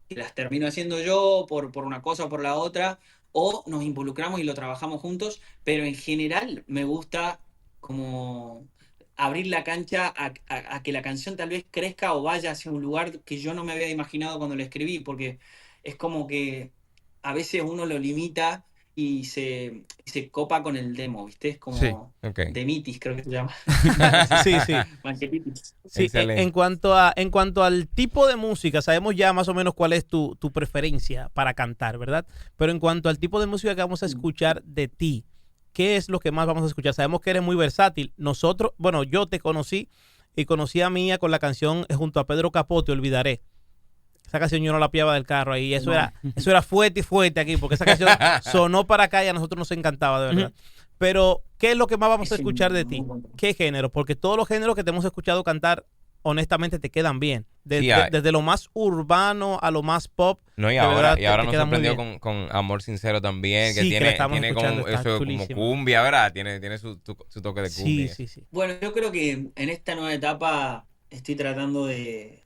las termino haciendo yo por una cosa o por la otra, o nos involucramos y lo trabajamos juntos, pero en general me gusta como abrir la cancha a que la canción tal vez crezca o vaya hacia un lugar que yo no me había imaginado cuando la escribí, porque es como que a veces uno lo limita y se copa con el demo, ¿viste? Es como demitis, creo que se llama. Sí. Sí, excelente. en cuanto al tipo de música, sabemos ya más o menos cuál es tu preferencia para cantar, ¿verdad? Pero en cuanto al tipo de música que vamos a escuchar de ti, ¿qué es lo que más vamos a escuchar? Sabemos que eres muy versátil. Nosotros, bueno, yo te conocí y conocí a Mía con la canción junto a Pedro Capote, Olvidaré. Esa canción yo no la pillaba del carro ahí. Eso era fuerte y fuerte aquí, porque esa canción sonó para acá y a nosotros nos encantaba, de verdad. Pero, ¿qué es lo que más vamos a escuchar de ti? ¿Qué género? Porque todos los géneros que te hemos escuchado cantar, honestamente, te quedan bien. Desde lo más urbano a lo más pop. No, y ahora nos sorprendió con Amor Sincero también, que tiene como eso como cumbia, ¿verdad? Tiene su toque de cumbia. Sí. Bueno, yo creo que en esta nueva etapa estoy tratando de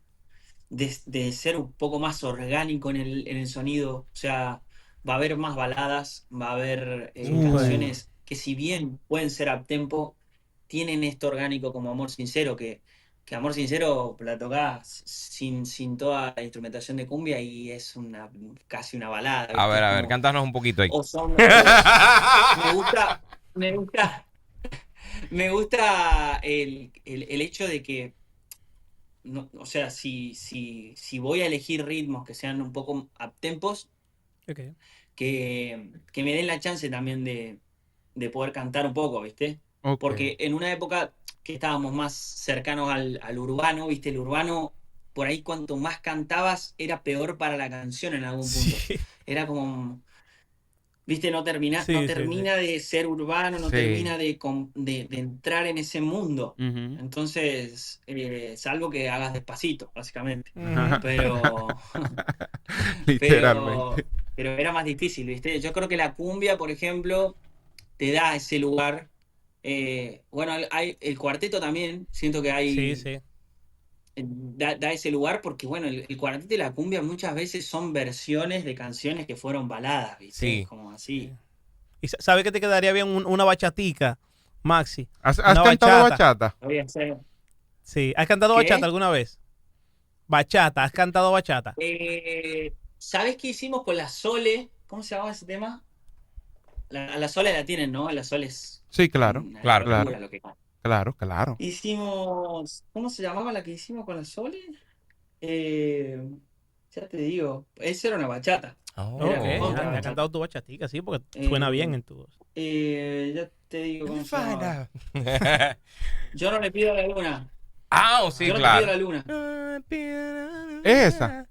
ser un poco más orgánico en el sonido. O sea, va a haber más baladas, va a haber canciones que, si bien pueden ser uptempo, tienen esto orgánico, como Amor Sincero, que Amor Sincero la tocás sin toda la instrumentación de cumbia y es casi una balada, ¿viste? A ver, cántanos un poquito ahí. Me gusta el hecho de que, no, o sea, si voy a elegir ritmos que sean un poco uptempos, que me den la chance también de poder cantar un poco, ¿viste? Ok. Porque en una época que estábamos más cercanos al urbano, ¿viste? El urbano, por ahí cuanto más cantabas, era peor para la canción en algún punto. Sí, Era como, ¿viste? No sí, sí, sí. termina de ser urbano, no Sí. termina de entrar en ese mundo. Ujú. Entonces, salvo que hagas despacito, básicamente. Ujú. Pero, Literalmente. pero era más difícil, ¿viste? Yo creo que la cumbia, por ejemplo, te da ese lugar. Bueno, hay el cuarteto también, siento que Sí, hay, sí. da ese lugar porque, bueno, el cuarteto y la cumbia muchas veces son versiones de canciones que fueron baladas, ¿viste? Sí. Como Sí. así. ¿Y sabe que te quedaría bien una bachatica, Maxi? ¿Has Una cantado bachata. bachata? Lo voy a hacer. Sí. ¿Has cantado bachata ¿Qué? alguna vez? Bachata, ¿has cantado bachata? ¿Sabés qué hicimos con la Sole? ¿Cómo se llamaba ese tema? A la Sole la tienen, ¿no? La Sole es Sí, claro, una Claro. claro, locura lo que canta. claro, claro. Hicimos, ¿cómo se llamaba la que hicimos con la Sole? Eh, ya te digo, esa era una bachata. Ok, Era Oh. contra has bachata. cantado tu bachatica, sí, porque suena bien Eh, en tu voz. ya te digo cómo se llamaba. Find Yo no le pido a la luna. Sí, Yo no te pido a claro. la luna. Esa.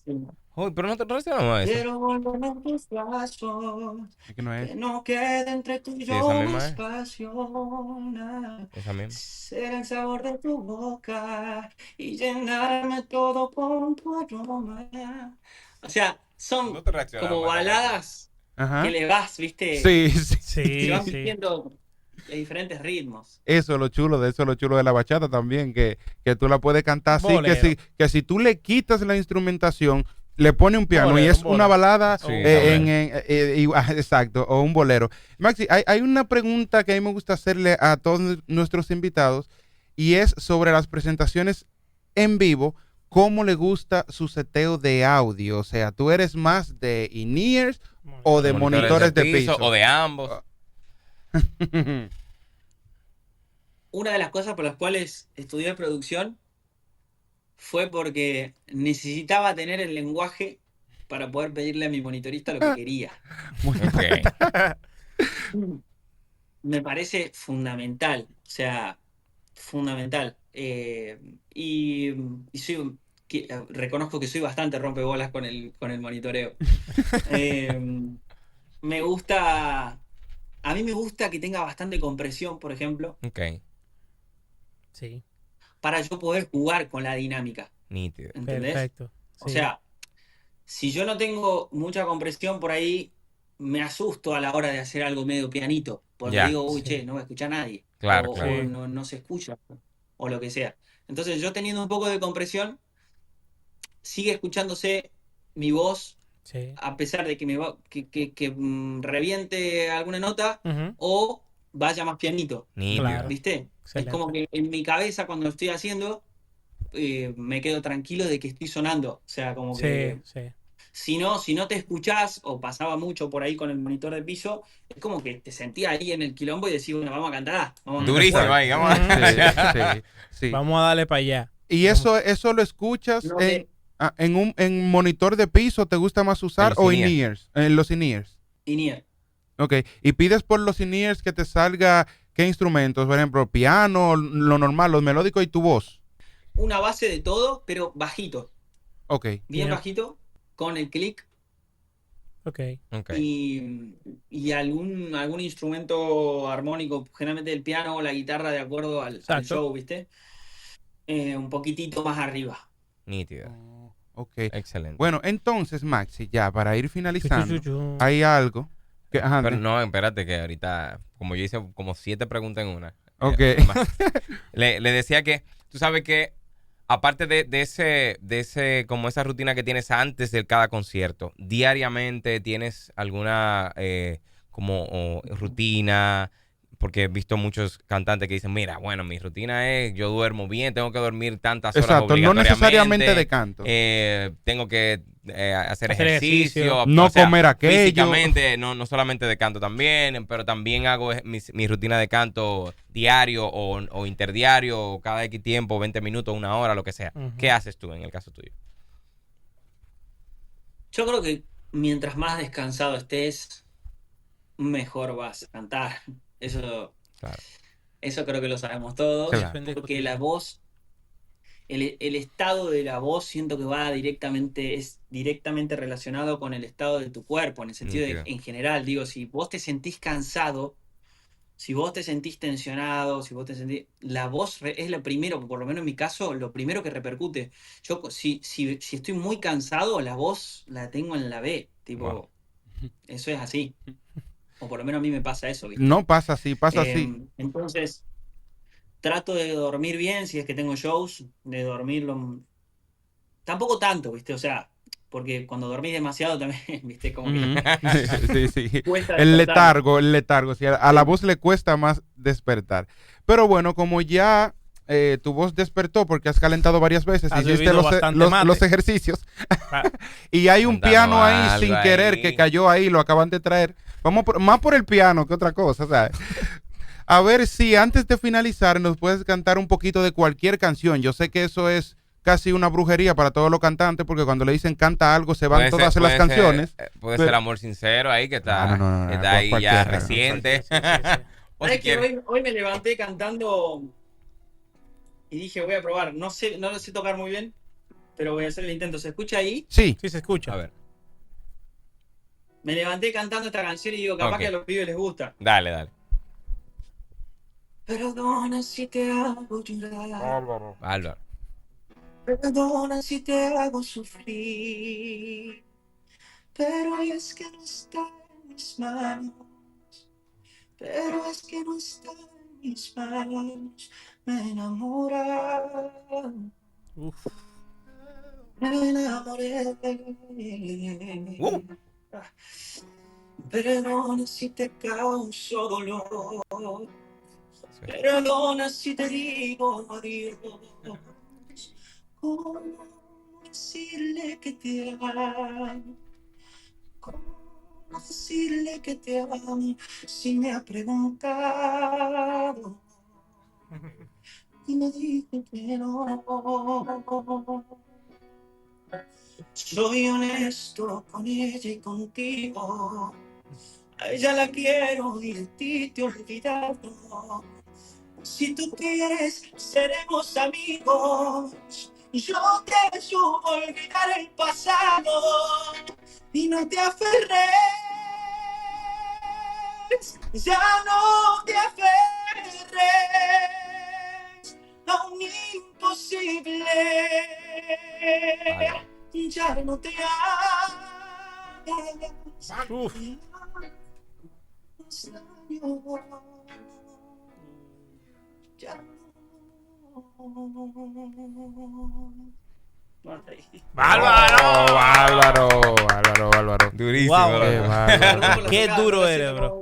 Sí. Uy, pero no te relacionamos a eso. Quiero volver a tus brazos, Es que no es. que no quede entre tú y Sí, esa yo misma es. espacio. Nada. Esa misma. Ser el sabor de tu boca y llenarme todo con tu aroma. O sea, son No te como reaccionamos a esa canción. baladas que Ajá. le vas, viste, Sí, sí. se Sí, van sí. vistiendo de diferentes ritmos. Eso es lo chulo, de eso es lo chulo de la bachata también, que tú la puedes cantar así, Bolero. que si tú le quitas la instrumentación, le pone un piano y Bolero, es un una bolero. balada, Sí, también. exacto, o un bolero. Maxi, hay una pregunta que a mí me gusta hacerle a todos nuestros invitados y es sobre las presentaciones en vivo. ¿Cómo le gusta su seteo de audio? O sea, ¿tú eres más de in-ears o de monitores de piso? o de ambos. Una de las cosas por las cuales estudié producción fue porque necesitaba tener el lenguaje para poder pedirle a mi monitorista lo que quería. Ok. Me parece fundamental, o sea, fundamental. Y reconozco que soy bastante rompebolas con el monitoreo. Eh, me gusta, a mí me gusta que tenga bastante compresión, por ejemplo, Ok. Sí, para yo poder jugar con la dinámica, Nítido. ¿entendés? perfecto. O Sí. sea, si yo no tengo mucha compresión por ahí, me asusto a la hora de hacer algo medio pianito, porque Ya. digo, uy, Sí. che, no va a escuchar a nadie, Claro, o claro. Sí. no, no se escucha, o lo que sea. Entonces, yo teniendo un poco de compresión, sigue escuchándose mi voz, Sí. a pesar de que reviente alguna nota Ujú. o vaya más pianito, Nítido. Claro. ¿viste? Es como Excelente. que en mi cabeza, cuando lo estoy haciendo, me quedo tranquilo de que estoy sonando. O sea, como Sí, que sí. si no te escuchás, o pasaba mucho por ahí con el monitor de piso, es como que te sentías ahí en el quilombo y decís, bueno, vamos a cantar Durísimo fuerte. ahí, vamos Ujú. a... Sí, sí, sí. Vamos a darle para allá. ¿Y Vamos. eso lo escuchas No te en monitor de piso? ¿Te gusta más usar los o in-ear. in-ears? En los in-ears. inía. Ok. ¿Y pides por los in-ears que te salga qué instrumentos? Por ejemplo, piano, lo normal, los melódicos y tu voz. Una base de todo, pero bajito, Ok. bien Bien. bajito, con el clic Ok. Ok. y algún instrumento armónico, generalmente el piano o la guitarra, de acuerdo al Exacto. show, ¿viste? Un poquitito más arriba. Nítido. Oh, ok. Excelente. Bueno, entonces, Maxi, ya para ir Chu, chu, finalizando, chu, chu. hay algo que... Ajá, Pero no, espérate que ahorita, como yo hice como 7 preguntas en una. Ok. Le decía que, tú sabes que, aparte de ese, como esa rutina que tienes antes de cada concierto, diariamente tienes alguna rutina, porque he visto muchos cantantes que dicen, mira, bueno, mi rutina es, yo duermo bien, tengo que dormir tantas horas Exacto, no necesariamente obligatoriamente, de canto. tengo que hacer Hacer ejercicio. ejercicio, No o sea, comer aquello. físicamente, no solamente de canto también, pero también hago mi rutina de canto diario o interdiario, cada X tiempo, 20 minutos, 1 hora, lo que sea. Ujú. ¿Qué haces tú en el caso tuyo? Yo creo que mientras más descansado estés, mejor vas a cantar. Eso, Claro, eso creo que lo sabemos todos, claro. porque la voz, el estado de la voz siento que va directamente, es directamente relacionado con el estado de tu cuerpo, en el sentido de, Nítido. en general, digo, si vos te sentís cansado, si vos te sentís tensionado, si vos te sentís... La voz es lo primero, por lo menos en mi caso, lo primero que repercute. Yo, si estoy muy cansado, la voz la tengo en la B. Wow. Tipo, eso es así. O por lo menos a mí me pasa eso, ¿viste? No pasa así, pasa así. Entonces, trato de dormir bien si es que tengo shows, de dormirlo. Tampoco tanto, ¿viste? O sea, porque cuando dormís demasiado también, ¿viste? Como que Ujú. Sí, sí. cuesta despertar. El letargo. Sí, a la Sí. voz le cuesta más despertar. Pero bueno, como ya tu voz despertó porque has calentado varias veces, Has hiciste bebido bastante mate. los ejercicios Ah, y hay un Andando piano ahí algo sin querer ahí. que cayó ahí, lo acaban de traer. Más por el piano que otra cosa, o sea. A ver si antes de finalizar nos puedes cantar un poquito de cualquier canción. Yo sé que eso es casi una brujería para todos los cantantes porque cuando le dicen canta algo se van todas las canciones. Puede Pero- ser Amor Sincero ahí, que está, No, está ahí ya cualquiera. reciente. Sí, sí, sí. O si ¿Sabes que quieres. hoy me levanté cantando y dije, voy a probar? No sé, no lo sé tocar muy bien, pero voy a hacer el intento. ¿Se escucha ahí? Sí, Sí, se escucha. A ver, Me levanté cantando esta canción y digo, capaz Ok. que a los pibes les gusta. dale, dale. Perdona si te hago llorar. Álvaro. Perdona si te hago sufrir. Pero es que no está en mis manos. Pero es que no está en mis manos. Me enamorado. Uf. Me enamoré. Perdona si te causo dolor. Perdona si te digo adiós. ¿Cómo decirle que te amo? ¿Cómo decirle que te amo si me ha preguntado y me dijo que no? Soy honesto con ella y contigo. A ella la quiero y de ti te he olvidado. Si tú quieres, seremos amigos. Yo te ayudo a olvidar el pasado y no te aferres. Ya no te aferres a un imposible. Álvaro. Ya no te hagas. Uf. Ya no. Bárbaro. Durísimo. Wow. loco. Qué bárbaro. Qué duro eres, bro.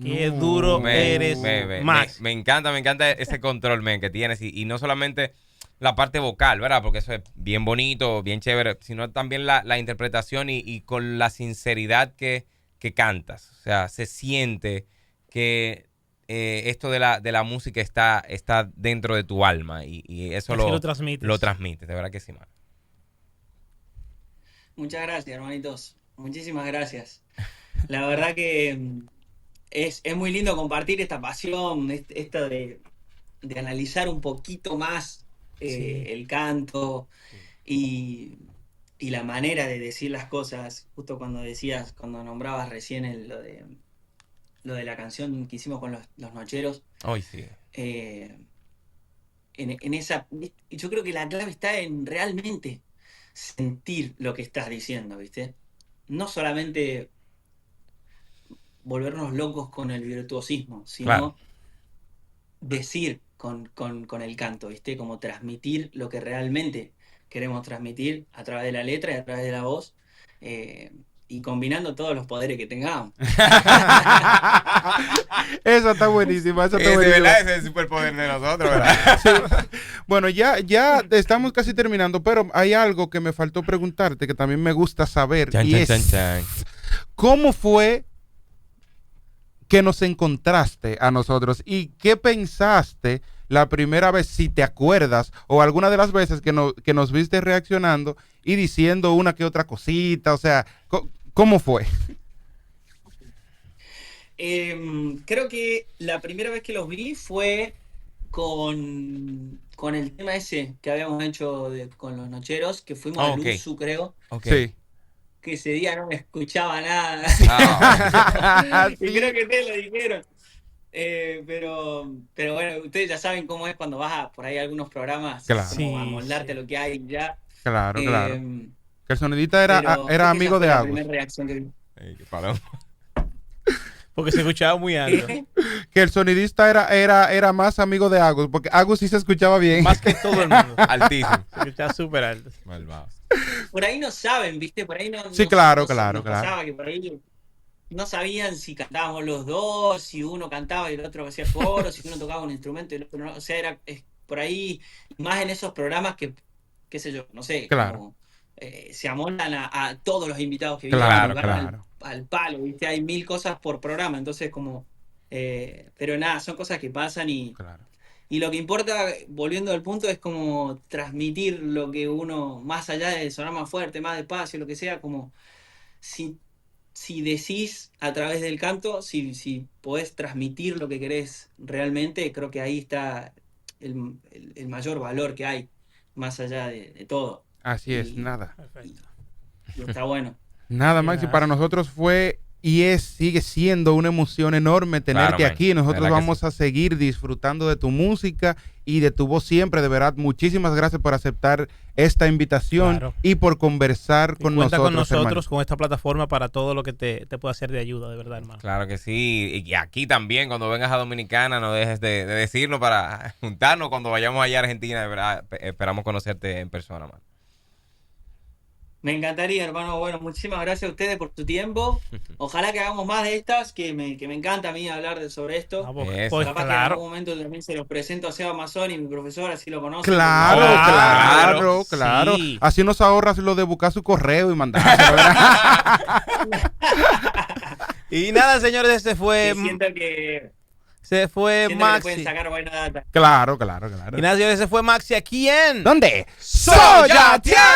Qué duro eres, Max. Me encanta ese control, men, que tienes. Y no solamente la parte vocal, ¿verdad? Porque eso es bien bonito, bien chévere, sino también la interpretación y con la sinceridad que cantas. O sea, se siente que esto de la música está dentro de tu alma y eso Así lo transmites. lo transmites, de verdad que sí, man. Muchas gracias, hermanitos. Muchísimas gracias. La verdad que es muy lindo compartir esta pasión, esto de analizar un poquito más Sí. el canto y la manera de decir las cosas. Justo cuando decías, cuando nombrabas recién lo de la canción que hicimos con los Nocheros, Ay, sí. en esa, yo creo que la clave está en realmente sentir lo que estás diciendo, ¿viste? No solamente volvernos locos con el virtuosismo, sino Claro. decir con el canto, ¿viste? Como transmitir lo que realmente queremos transmitir a través de la letra y a través de la voz, y combinando todos los poderes que tengamos. Esa está buenísima, esa está Ese, buenísima. ¿verdad? Ese es el superpoder de nosotros, ¿verdad? Bueno, ya estamos casi terminando, pero hay algo que me faltó preguntarte que también me gusta saber. Chan, Y chan, es, chan, chan. ¿cómo fue que nos encontraste a nosotros? ¿Y qué pensaste la primera vez, si te acuerdas, o alguna de las veces que nos viste reaccionando y diciendo una que otra cosita, o sea, ¿cómo fue? Creo que la primera vez que los vi fue con el tema ese que habíamos hecho con los Nocheros, que fuimos a Ok. Luzu, creo, Ok. Sí. que ese día no me escuchaba nada. Y Sí. creo que ustedes lo dijeron. Pero bueno, ustedes ya saben cómo es cuando vas a por ahí a algunos programas, Claro. como a Sí, moldarte sí. lo que hay ya. Claro, claro. Eh, Que el sonidista era pero creo que amigo esa fue de la Agus. primera reacción que vi. Ey, qué palomo. Porque se escuchaba muy alto. ¿Qué? Que el sonidista era más amigo de Agus, porque Agus sí se escuchaba bien. Más que todo el mundo. Altísimo. Se escuchaba súper alto. Malvado. Por ahí no saben, ¿viste? Por ahí no. Sí, no- claro, no- claro, nos claro. pasaba que por ahí no sabían si cantábamos los dos, si uno cantaba y el otro hacía coro, si uno tocaba un instrumento y el otro no. O sea, es por ahí, más en esos programas que, qué sé yo, no sé, Claro. como, se amoldan a todos los invitados que vienen, Claro, los agarran claro. al palo, ¿viste? Hay 1000 cosas por programa, entonces como. Pero nada, son cosas que pasan Claro. y lo que importa, volviendo al punto, es como transmitir lo que uno, más allá de sonar más fuerte, más despacio, lo que sea, como si decís a través del canto, si podés transmitir lo que querés realmente, creo que ahí está el mayor valor que hay, más allá de todo. Así es, Y- nada. Perfecto. Y está bueno. Nada, Y Maxi, nada. para nosotros fue y sigue siendo una emoción enorme tenerte Claro, man. aquí. Nosotros Verdad que vamos a seguir disfrutando de tu música y de tu voz siempre. De verdad, muchísimas gracias por aceptar esta invitación Claro. y por conversar Y con cuenta nosotros. con nosotros, hermano. con esta plataforma para todo lo que te pueda hacer de ayuda, de verdad, hermano. Claro que sí. Y aquí también, cuando vengas a Dominicana, no dejes de decirnos para juntarnos cuando vayamos allá a Argentina. De verdad, esperamos conocerte en persona, man. Me encantaría, hermano. Bueno, muchísimas gracias a ustedes por tu tiempo. Ojalá que hagamos más de estas, que me encanta a mí hablar sobre esto. Ah, pues, Eso. pues, Capaz que en claro. algún momento también se los presento a Seba Mazón y mi profesor, así lo conocen. Claro, Claro, claro, claro. sí. Así nos ahorras lo de buscar su correo y mandárselo, ¿verdad? Y nada, señores, Que siento que se fue siento que le Maxi. pueden sacar buena data. Claro, claro, claro. Y nada, señores, se fue Maxi aquí en ¿Dónde? Soya Tian.